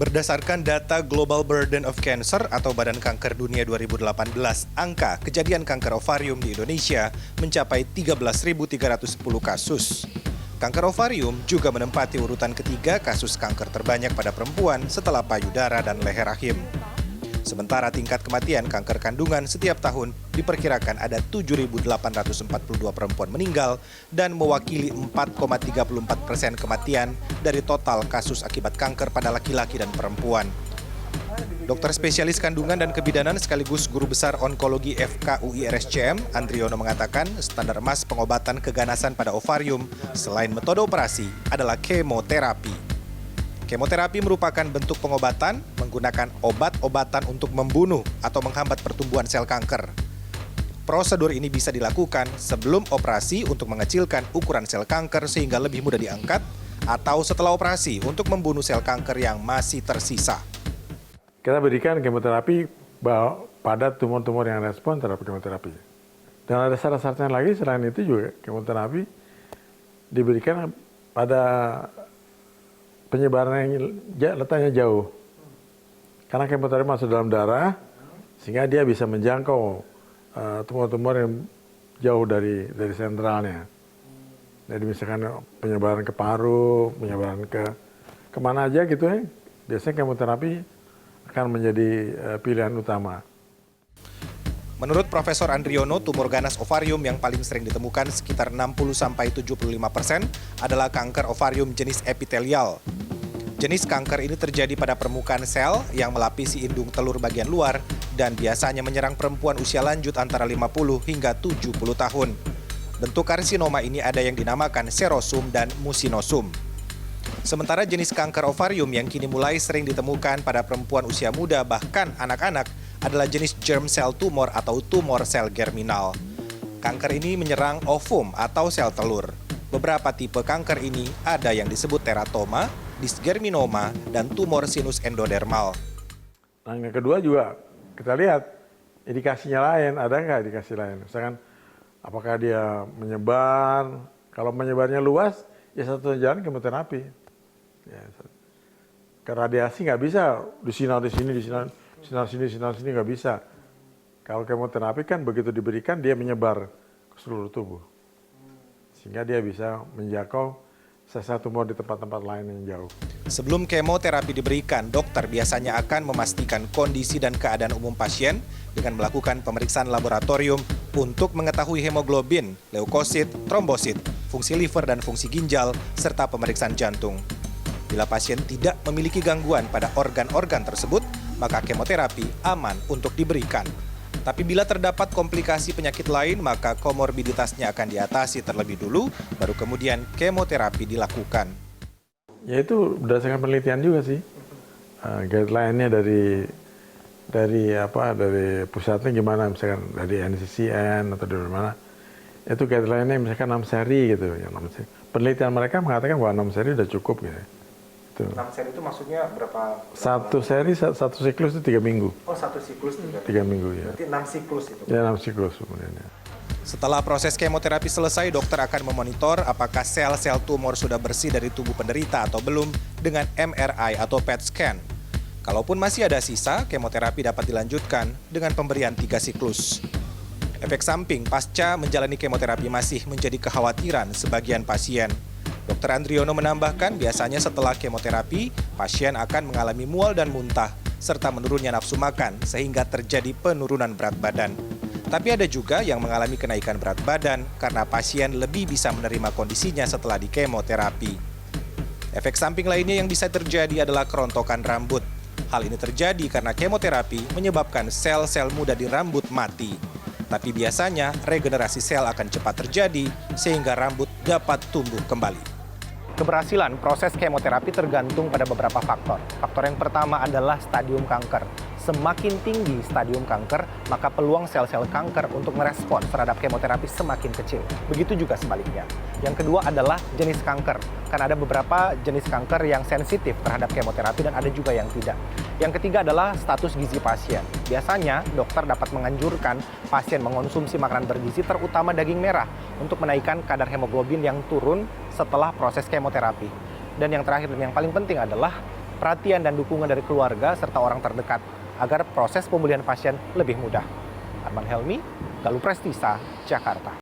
Berdasarkan data Global Burden of Cancer atau Badan Kanker Dunia 2018, angka kejadian kanker ovarium di Indonesia mencapai 13.310 kasus. Kanker ovarium juga menempati urutan ketiga kasus kanker terbanyak pada perempuan setelah payudara dan leher rahim. Sementara tingkat kematian kanker kandungan setiap tahun diperkirakan ada 7.842 perempuan meninggal dan mewakili 4,34% kematian dari total kasus akibat kanker pada laki-laki dan perempuan. Dokter spesialis kandungan dan kebidanan sekaligus guru besar onkologi FKUI RSCM, Andriono mengatakan standar emas pengobatan keganasan pada ovarium selain metode operasi adalah kemoterapi. Kemoterapi merupakan bentuk pengobatan menggunakan obat-obatan untuk membunuh atau menghambat pertumbuhan sel kanker. Prosedur ini bisa dilakukan sebelum operasi untuk mengecilkan ukuran sel kanker sehingga lebih mudah diangkat, atau setelah operasi untuk membunuh sel kanker yang masih tersisa. Kita berikan kemoterapi pada tumor-tumor yang respon terhadap kemoterapi. Dan ada syarat-syaratnya lagi, selain itu juga kemoterapi diberikan pada penyebaran yang letaknya jauh. Karena kemoterapi masuk dalam darah, sehingga dia bisa menjangkau tumor-tumor yang jauh dari sentralnya. Jadi misalkan penyebaran ke paru, penyebaran ke kemana aja gitu ya, biasanya kemoterapi akan menjadi pilihan utama. Menurut Profesor Andriono, tumor ganas ovarium yang paling sering ditemukan sekitar 60-75% adalah kanker ovarium jenis epitelial. Jenis kanker ini terjadi pada permukaan sel yang melapisi indung telur bagian luar dan biasanya menyerang perempuan usia lanjut antara 50 hingga 70 tahun. Bentuk karsinoma ini ada yang dinamakan serosum dan musinosum. Sementara jenis kanker ovarium yang kini mulai sering ditemukan pada perempuan usia muda bahkan anak-anak adalah jenis germ cell tumor atau tumor sel germinal. Kanker ini menyerang ovum atau sel telur. Beberapa tipe kanker ini ada yang disebut teratoma, dysgerminoma, dan tumor sinus endodermal. Nah, yang kedua juga kita lihat indikasinya lain, ada nggak indikasi lain? Misalkan apakah dia menyebar, kalau menyebarnya luas, ya satu jalan kemoterapi. Ya, ke radiasi nggak bisa, disinar di sini, sinar sini nggak bisa. Kalau kemoterapi kan begitu diberikan dia menyebar ke seluruh tubuh, sehingga dia bisa menjangkau sel-sel tumor di tempat-tempat lain yang jauh. Sebelum kemoterapi diberikan, dokter biasanya akan memastikan kondisi dan keadaan umum pasien dengan melakukan pemeriksaan laboratorium untuk mengetahui hemoglobin, leukosit, trombosit, fungsi liver dan fungsi ginjal, serta pemeriksaan jantung. Bila pasien tidak memiliki gangguan pada organ-organ tersebut, maka kemoterapi aman untuk diberikan. Tapi bila terdapat komplikasi penyakit lain, maka komorbiditasnya akan diatasi terlebih dulu, baru kemudian kemoterapi dilakukan. Ya itu berdasarkan penelitian juga sih. Guideline-nya dari pusatnya gimana, misalkan dari NCCN atau dari mana. Itu guideline-nya misalkan 6 seri gitu. Ya, 6 seri. Penelitian mereka mengatakan bahwa 6 seri udah cukup gitu. 6 seri itu maksudnya berapa? Satu seri, satu siklus itu 3 minggu. Oh, satu siklus 3 minggu ya. Berarti 6 siklus itu? Ya, 6 siklus kemudian ya. Setelah proses kemoterapi selesai, dokter akan memonitor apakah sel-sel tumor sudah bersih dari tubuh penderita atau belum dengan MRI atau PET scan. Kalaupun masih ada sisa, kemoterapi dapat dilanjutkan dengan pemberian 3 siklus. Efek samping pasca menjalani kemoterapi masih menjadi kekhawatiran sebagian pasien. Dr. Andriono menambahkan biasanya setelah kemoterapi, pasien akan mengalami mual dan muntah, serta menurunnya nafsu makan sehingga terjadi penurunan berat badan. Tapi ada juga yang mengalami kenaikan berat badan karena pasien lebih bisa menerima kondisinya setelah dikemoterapi. Efek samping lainnya yang bisa terjadi adalah kerontokan rambut. Hal ini terjadi karena kemoterapi menyebabkan sel-sel muda di rambut mati. Tapi biasanya regenerasi sel akan cepat terjadi sehingga rambut dapat tumbuh kembali. Keberhasilan proses kemoterapi tergantung pada beberapa faktor. Faktor yang pertama adalah stadium kanker. Semakin tinggi stadium kanker, maka peluang sel-sel kanker untuk merespon terhadap kemoterapi semakin kecil. Begitu juga sebaliknya. Yang kedua adalah jenis kanker. Karena ada beberapa jenis kanker yang sensitif terhadap kemoterapi dan ada juga yang tidak. Yang ketiga adalah status gizi pasien. Biasanya dokter dapat menganjurkan pasien mengonsumsi makanan bergizi terutama daging merah untuk menaikkan kadar hemoglobin yang turun setelah proses kemoterapi. Dan yang terakhir dan yang paling penting adalah perhatian dan dukungan dari keluarga serta orang terdekat agar proses pemulihan pasien lebih mudah. Arman Helmi, Galuh Prestisa, Jakarta.